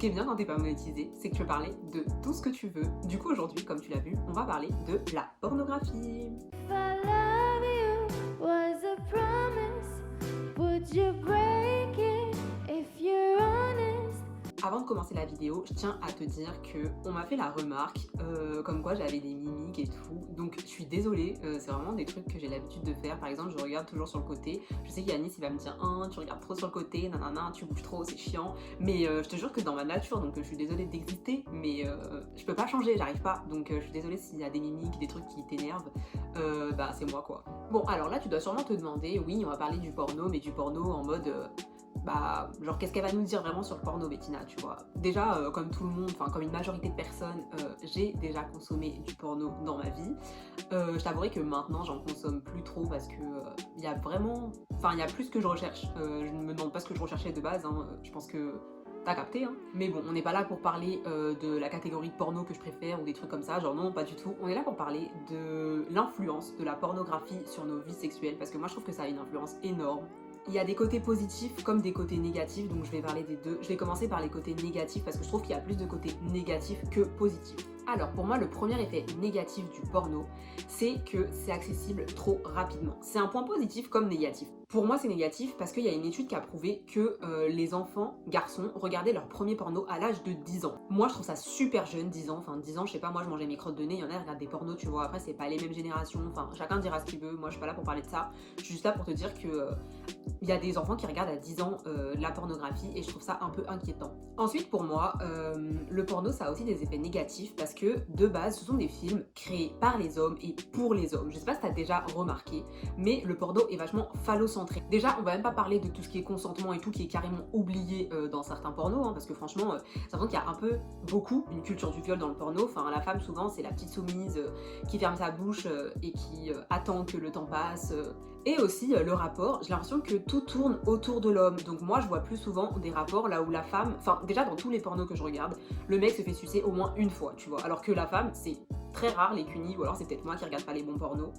qui est bien quand t'es pas monétisé, c'est que tu peux parler de tout ce que tu veux. Du coup aujourd'hui, comme tu l'as vu, on va parler de la pornographie. If I love you was a promise, would you break it if you're honest? Avant de commencer la vidéo, je tiens à te dire que on m'a fait la remarque comme quoi j'avais des mimiques et tout. Donc je suis désolée, c'est vraiment des trucs que j'ai l'habitude de faire. Par exemple, je regarde toujours sur le côté. Je sais qu'Yanis il va me dire tu regardes trop sur le côté, nanana, tu bouges trop, c'est chiant. Mais je te jure que c'est dans ma nature, donc je suis désolée d'exister, mais je peux pas changer, j'arrive pas. Donc je suis désolée s'il y a des mimiques, des trucs qui t'énervent, bah c'est moi quoi. Bon alors là tu dois sûrement te demander, oui on va parler du porno, mais du porno en mode bah genre qu'est-ce qu'elle va nous dire vraiment sur le porno Bettina, tu vois. Déjà comme tout le monde, enfin comme une majorité de personnes, j'ai déjà consommé du porno dans ma vie. Je t'avouerai que maintenant j'en consomme plus trop parce que il y a vraiment, enfin il y a plus que je recherche. Je ne me demande pas ce que je recherchais de base, hein. Je pense que t'as capté, hein. Mais bon, on n'est pas là pour parler de la catégorie de porno que je préfère ou des trucs comme ça, genre non, pas du tout. On est là pour parler de l'influence de la pornographie sur nos vies sexuelles, parce que moi je trouve que ça a une influence énorme. Il y a des côtés positifs comme des côtés négatifs, donc je vais parler des deux. Je vais commencer par les côtés négatifs parce que je trouve qu'il y a plus de côtés négatifs que positifs. Alors pour moi, le premier effet négatif du porno, c'est que c'est accessible trop rapidement. C'est un point positif comme négatif. Pour moi, c'est négatif parce qu'il y a une étude qui a prouvé que les enfants, garçons, regardaient leur premier porno à l'âge de 10 ans. Moi, je trouve ça super jeune, 10 ans. Enfin, 10 ans, je sais pas, moi, je mangeais mes crottes de nez. Il y en a qui regardent des pornos, tu vois. Après, c'est pas les mêmes générations. Enfin, chacun dira ce qu'il veut. Moi, je suis pas là pour parler de ça. Je suis juste là pour te dire que il y a des enfants qui regardent à 10 ans la pornographie et je trouve ça un peu inquiétant. Ensuite, pour moi, le porno, ça a aussi des effets négatifs parce que, de base, ce sont des films créés par les hommes et pour les hommes. Je sais pas si t'as déjà remarqué, mais le porno est vachement phallocentré. Déjà, on va même pas parler de tout ce qui est consentement et tout qui est carrément oublié dans certains pornos, hein, parce que franchement, ça montre qu'il y a un peu, beaucoup, une culture du viol dans le porno. Enfin, la femme, souvent, c'est la petite soumise qui ferme sa bouche et qui attend que le temps passe. Et aussi le rapport, j'ai l'impression que tout tourne autour de l'homme. Donc moi je vois plus souvent des rapports là où la femme, enfin déjà dans tous les pornos que je regarde, le mec se fait sucer au moins une fois, tu vois. Alors que la femme, c'est très rare les cunis, ou alors c'est peut-être moi qui regarde pas les bons pornos.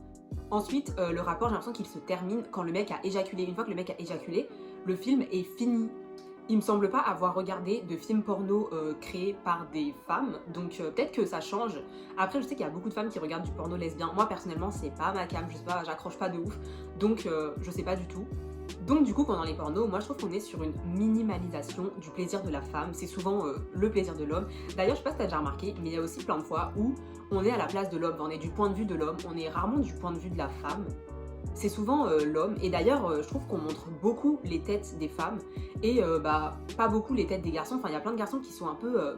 Ensuite, le rapport, j'ai l'impression qu'il se termine quand le mec a éjaculé. Une fois que le mec a éjaculé, le film est fini. Il me semble pas avoir regardé de films porno créés par des femmes, donc peut-être que ça change. Après, je sais qu'il y a beaucoup de femmes qui regardent du porno lesbien. Moi, personnellement, c'est pas ma cam, je sais pas, j'accroche pas de ouf, donc je sais pas du tout. Donc du coup, pendant les pornos, moi je trouve qu'on est sur une minimalisation du plaisir de la femme. C'est souvent le plaisir de l'homme. D'ailleurs, je sais pas si t'as déjà remarqué, mais il y a aussi plein de fois où on est à la place de l'homme, on est du point de vue de l'homme, on est rarement du point de vue de la femme. C'est souvent l'homme, et d'ailleurs je trouve qu'on montre beaucoup les têtes des femmes et bah pas beaucoup les têtes des garçons. Enfin il y a plein de garçons qui sont un peu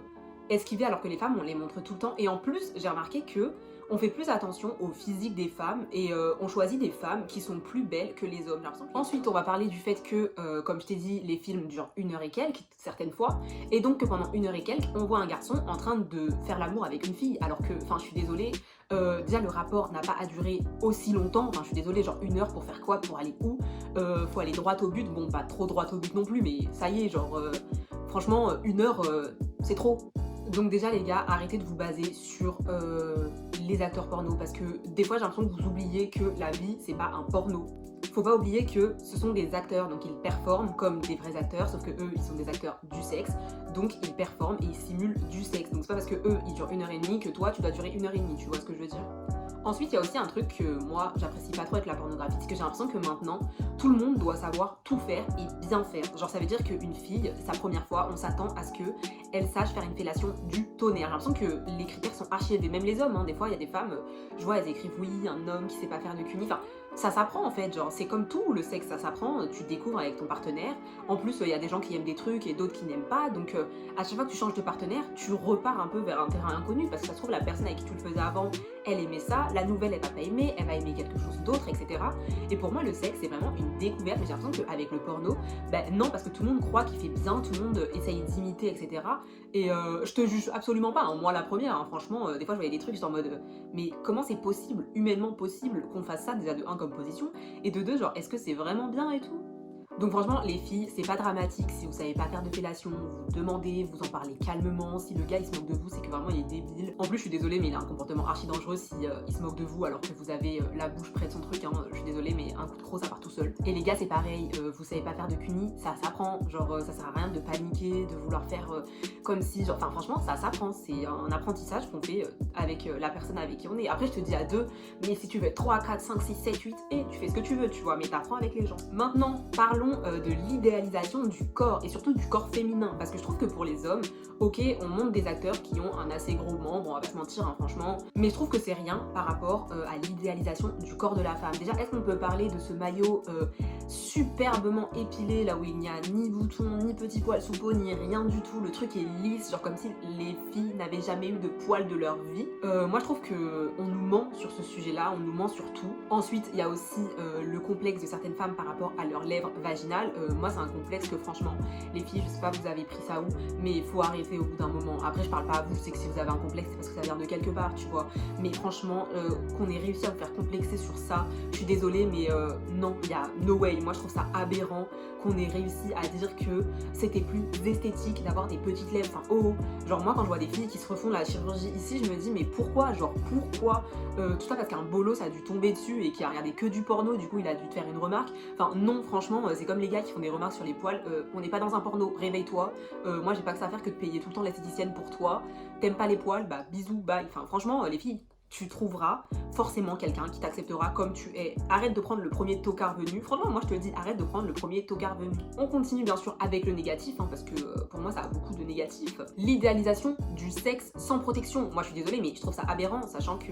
esquivés alors que les femmes on les montre tout le temps. Et en plus j'ai remarqué que on fait plus attention au physique des femmes et on choisit des femmes qui sont plus belles que les hommes. Ensuite on va parler du fait que comme je t'ai dit, les films durent 1 heure et quelques certaines fois, et donc que pendant 1 heure et quelques on voit un garçon en train de faire l'amour avec une fille, alors que, enfin je suis désolée, déjà le rapport n'a pas à durer aussi longtemps. Enfin je suis désolée, genre 1 heure pour faire quoi, pour aller où? Faut aller droit au but, bon pas trop droit au but non plus, mais ça y est, genre franchement 1 heure c'est trop. Donc déjà les gars, arrêtez de vous baser sur les acteurs porno, parce que des fois j'ai l'impression que vous oubliez que la vie c'est pas un porno. Faut pas oublier que ce sont des acteurs, donc ils performent comme des vrais acteurs, sauf que eux ils sont des acteurs du sexe, donc ils performent et ils simulent du sexe. Donc c'est pas parce que eux ils durent 1 heure et demie que toi tu dois durer 1 heure et demie, tu vois ce que je veux dire? Ensuite, il y a aussi un truc que moi j'apprécie pas trop avec la pornographie, c'est que j'ai l'impression que maintenant tout le monde doit savoir tout faire et bien faire. Genre ça veut dire qu'une fille, sa première fois, on s'attend à ce qu'elle sache faire une fellation du tonnerre. J'ai l'impression que les critères sont archi élevés, même les hommes, hein. Des fois il y a des femmes, je vois elles écrivent oui, un homme qui sait pas faire de cuni, enfin ça s'apprend en fait, genre c'est comme tout, le sexe ça s'apprend, tu découvres avec ton partenaire. En plus il y a des gens qui aiment des trucs et d'autres qui n'aiment pas, donc à chaque fois que tu changes de partenaire, tu repars un peu vers un terrain inconnu, parce que ça se trouve la personne avec qui tu le faisais avant, elle aimait ça, la nouvelle elle va pas aimer, elle va aimer quelque chose d'autre, etc. Et pour moi le sexe c'est vraiment une découverte, mais j'ai l'impression qu'avec le porno, ben non, parce que tout le monde croit qu'il fait bien, tout le monde essaye d'imiter, etc. Et je te juge absolument pas, hein. Moi la première, hein, franchement, des fois je voyais des trucs, j'étais en mode mais comment c'est possible, humainement possible, qu'on fasse ça déjà de 1 comme position, et de 2 genre est-ce que c'est vraiment bien et tout. Donc franchement les filles, c'est pas dramatique si vous savez pas faire de fellation, vous demandez, vous en parlez calmement. Si le gars il se moque de vous, c'est que vraiment il est débile. En plus je suis désolée mais il a un comportement archi dangereux si il se moque de vous alors que vous avez la bouche près de son truc, hein. Je suis désolée mais un coup de croc ça part tout seul. Et les gars c'est pareil, vous savez pas faire de cuni, ça s'apprend, genre ça sert à rien de paniquer, de vouloir faire comme si, genre, enfin franchement ça s'apprend, c'est un apprentissage qu'on fait avec la personne avec qui on est. Après je te dis à deux, mais si tu veux être 3, 4, 5, 6, 7, 8, et tu fais ce que tu veux, tu vois, mais t'apprends avec les gens. Maintenant parlons de l'idéalisation du corps et surtout du corps féminin, parce que je trouve que pour les hommes, ok on montre des acteurs qui ont un assez gros membre, on va pas se mentir hein, franchement, mais je trouve que c'est rien par rapport à l'idéalisation du corps de la femme. Déjà est-ce qu'on peut parler de ce maillot superbement épilé là où il n'y a ni bouton, ni petit poil sous peau, ni rien du tout, le truc est lisse, genre comme si les filles n'avaient jamais eu de poils de leur vie. Moi je trouve que on nous ment sur ce sujet là, on nous ment sur tout. Ensuite il y a aussi le complexe de certaines femmes par rapport à leurs lèvres vaginales. Moi c'est un complexe que franchement les filles, je sais pas vous avez pris ça où, mais il faut arrêter au bout d'un moment. Après je parle pas à vous, c'est que si vous avez un complexe c'est parce que ça vient de quelque part, tu vois, mais franchement qu'on ait réussi à me faire complexer sur ça, je suis désolée mais non, il y a no way. Moi je trouve ça aberrant qu'on ait réussi à dire que c'était plus esthétique d'avoir des petites lèvres, enfin oh, genre moi quand je vois des filles qui se refont la chirurgie ici, je me dis mais pourquoi, genre pourquoi tout ça parce qu'un bolos a dû tomber dessus et qui a regardé que du porno, du coup il a dû te faire une remarque. Enfin non franchement c'est comme les gars qui font des remarques sur les poils, on n'est pas dans un porno, réveille-toi, moi j'ai pas que ça à faire que de payer tout le temps l'esthéticienne pour toi, t'aimes pas les poils, bah bisous, bye. Enfin franchement les filles, tu trouveras forcément quelqu'un qui t'acceptera comme tu es. Arrête de prendre le premier tocard venu. Franchement, moi je te le dis, arrête de prendre le premier tocard venu. On continue bien sûr avec le négatif, hein, parce que pour moi ça a beaucoup de négatifs. L'idéalisation du sexe sans protection. Moi je suis désolée, mais je trouve ça aberrant, sachant que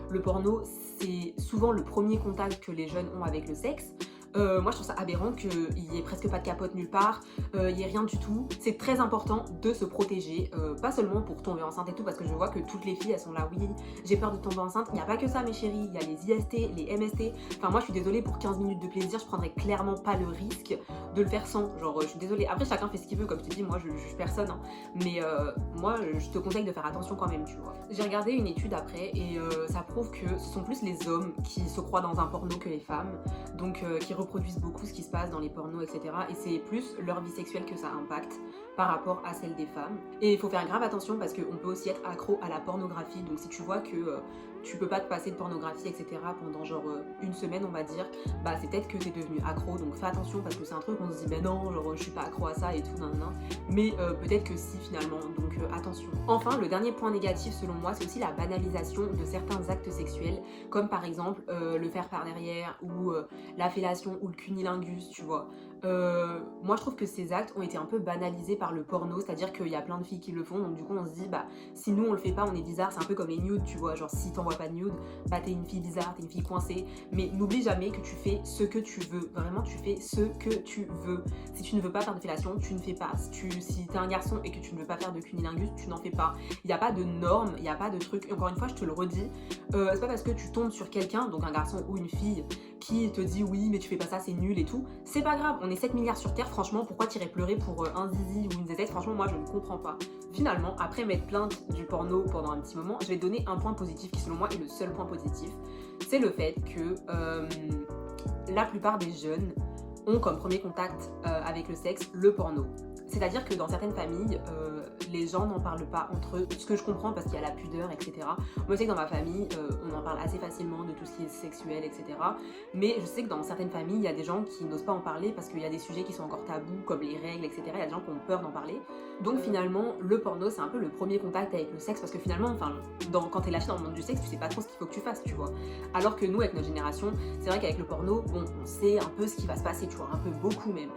le porno, c'est souvent le premier contact que les jeunes ont avec le sexe. Moi je trouve ça aberrant qu'il y ait presque pas de capote nulle part, il y ait rien du tout. C'est très important de se protéger, pas seulement pour tomber enceinte et tout, parce que je vois que toutes les filles elles sont là, oui j'ai peur de tomber enceinte. Il n'y a pas que ça mes chéris, il y a les IST, les MST. Enfin moi je suis désolée, pour 15 minutes de plaisir je prendrais clairement pas le risque de le faire sans, genre je suis désolée. Après chacun fait ce qu'il veut, comme je te dis, moi je juge personne hein. Mais moi je te conseille de faire attention quand même, tu vois. J'ai regardé une étude après et ça prouve que ce sont plus les hommes qui se croient dans un porno que les femmes, donc qui reproduisent beaucoup ce qui se passe dans les pornos, etc. Et c'est plus leur vie sexuelle que ça impacte par rapport à celle des femmes. Et il faut faire grave attention parce qu'on peut aussi être accro à la pornographie. Donc si tu vois que tu peux pas te passer de pornographie, etc. pendant genre une semaine on va dire, bah c'est peut-être que t'es devenu accro. Donc fais attention parce que c'est un truc on se dit mais non, genre je suis pas accro à ça et tout, nan, nan. Mais peut-être que si finalement, donc attention. Enfin le dernier point négatif selon moi, c'est aussi la banalisation de certains actes sexuels, comme par exemple le faire par derrière ou la fellation ou le cunilingus, tu vois. Moi je trouve que ces actes ont été un peu banalisés par le porno, c'est-à-dire qu'il y a plein de filles qui le font, donc du coup on se dit bah si nous on le fait pas on est bizarre. C'est un peu comme les nudes, tu vois, genre si t'envoies pas de nudes, bah t'es une fille bizarre, t'es une fille coincée. Mais n'oublie jamais que tu fais ce que tu veux, vraiment tu fais ce que tu veux. Si tu ne veux pas faire de fellation, tu ne fais pas. Si t'es un garçon et que tu ne veux pas faire de cunilingus, tu n'en fais pas. Il n'y a pas de normes, il n'y a pas de trucs, et encore une fois je te le redis, c'est pas parce que tu tombes sur quelqu'un, donc un garçon ou une fille, qui te dit oui mais tu fais pas ça, c'est nul et tout, c'est pas grave, on est 7 milliards sur terre, franchement pourquoi t'irais pleurer pour un zizi ou une zézette? Franchement moi je ne comprends pas. Finalement, après m'être plainte du porno pendant un petit moment, je vais te donner un point positif qui selon moi est le seul point positif, c'est le fait que la plupart des jeunes ont comme premier contact avec le sexe le porno. C'est-à-dire que dans certaines familles, les gens n'en parlent pas entre eux, ce que je comprends parce qu'il y a la pudeur, etc. Moi je sais que dans ma famille, on en parle assez facilement de tout ce qui est sexuel, etc. Mais je sais que dans certaines familles, il y a des gens qui n'osent pas en parler parce qu'il y a des sujets qui sont encore tabous, comme les règles, etc. Il y a des gens qui ont peur d'en parler. Donc finalement, le porno, c'est un peu le premier contact avec le sexe, parce que finalement, enfin, quand t'es lâché dans le monde du sexe, tu sais pas trop ce qu'il faut que tu fasses, tu vois. Alors que nous, avec notre génération, c'est vrai qu'avec le porno, bon, on sait un peu ce qui va se passer, tu vois, un peu beaucoup même.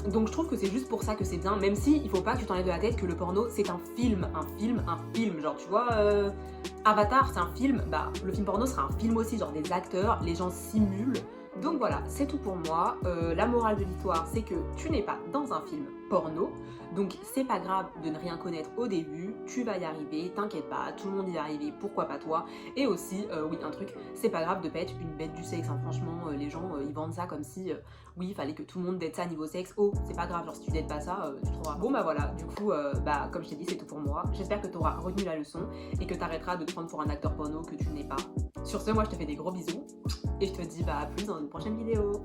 Donc je trouve que c'est juste pour ça que c'est bien, même si il faut pas que tu t'enlèves de la tête que le porno c'est un film, genre tu vois, Avatar c'est un film, bah le film porno sera un film aussi, genre des acteurs, les gens simulent. Donc voilà, c'est tout pour moi. La morale de l'histoire, c'est que tu n'es pas dans un film porno, donc c'est pas grave de ne rien connaître au début, tu vas y arriver, t'inquiète pas, tout le monde y va arriver, pourquoi pas toi. Et aussi, oui un truc, c'est pas grave de pas être une bête du sexe, hein. Franchement les gens ils vendent ça comme si oui il fallait que tout le monde date ça niveau sexe. Oh c'est pas grave, genre si tu dates pas ça, tu trouveras. Bon bah voilà, du coup bah comme je t'ai dit c'est tout pour moi. J'espère que tu auras retenu la leçon et que t'arrêteras de te prendre pour un acteur porno que tu n'es pas. Sur ce, moi je te fais des gros bisous et je te dis bah à plus dans une prochaine vidéo.